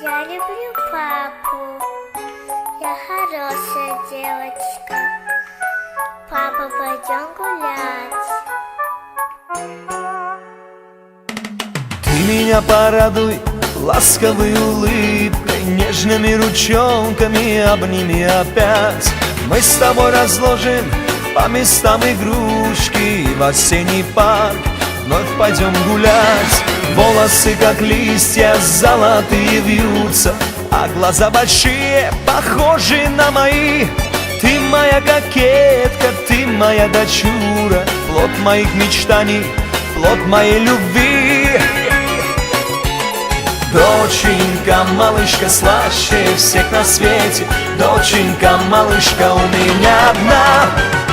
Я люблю папу. Я хорошая девочка. Папа, пойдем гулять. Ты меня порадуй ласковой улыбкой, нежными ручонками обними опять. Мы с тобой разложим по местам игрушки, и в осенний парк вновь пойдем гулять. Волосы, как листья, золотые вьются, а глаза большие, похожи на мои. Ты моя кокетка, ты моя дочура, плод моих мечтаний, плод моей любви. Доченька, малышка, слаще всех на свете. Доченька, малышка, у меня одна.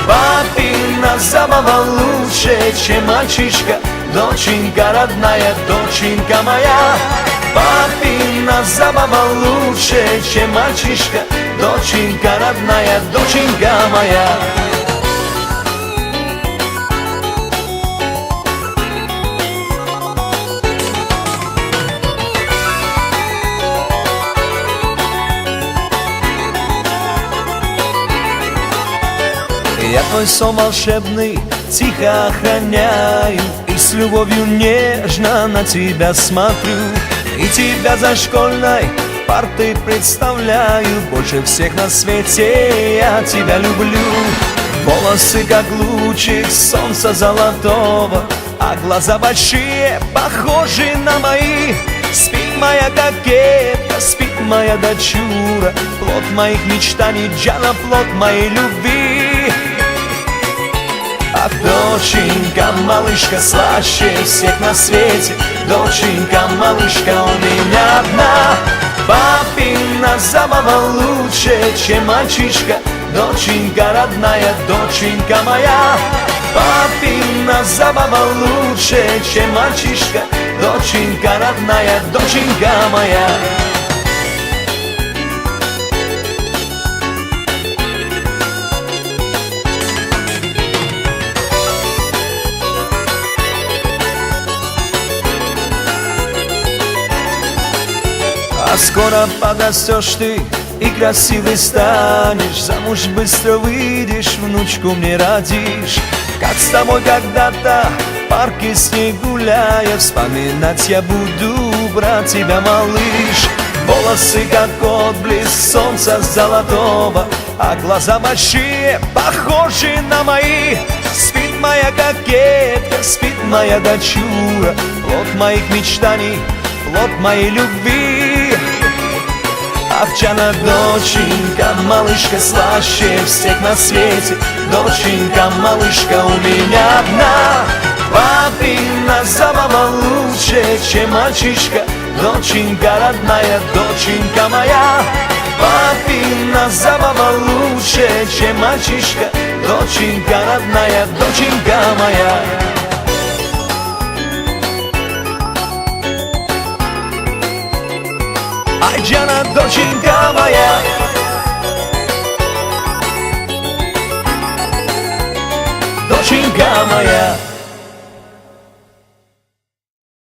Папина забава лучше, чем мальчишка. Доченька родная, доченька моя. Папина забава лучше, чем мальчишка. Доченька родная, доченька моя. Я твой сон волшебный тихо охраняю, и с любовью нежно на тебя смотрю. И тебя за школьной партой представляю, больше всех на свете я тебя люблю. Волосы, как лучик солнца золотого, а глаза большие, похожи на мои. Спит моя кокетка, спит моя дочура, плод моих мечтаний, Джана, плод моей любви. Ах, доченька, малышка, слаще всех на свете. Доченька, малышка, у меня одна. Папина забава лучше, чем мальчишка. Доченька родная, доченька моя. Папина забава лучше, чем мальчишка. Доченька родная, доченька моя. А скоро подрастешь ты и красивый станешь, замуж быстро выйдешь, внучку мне родишь. Как с тобой когда-то в парке с ней гуляя, вспоминать я буду, брать тебя, малыш. Волосы, как отблеск солнца золотого, а глаза большие, похожи на мои. Спит моя кокетка, спит моя дочура, плод моих мечтаний, плод моей любви. Овчана, доченька, малышка, слаще всех на свете. Доченька, малышка, у меня одна. Папина забава лучше, чем мальчишка. Доченька родная, доченька моя. Папина забава лучше, чем мальчишка. Доченька родная, доченька моя. Ай, Джана, доченька моя. Доченька моя.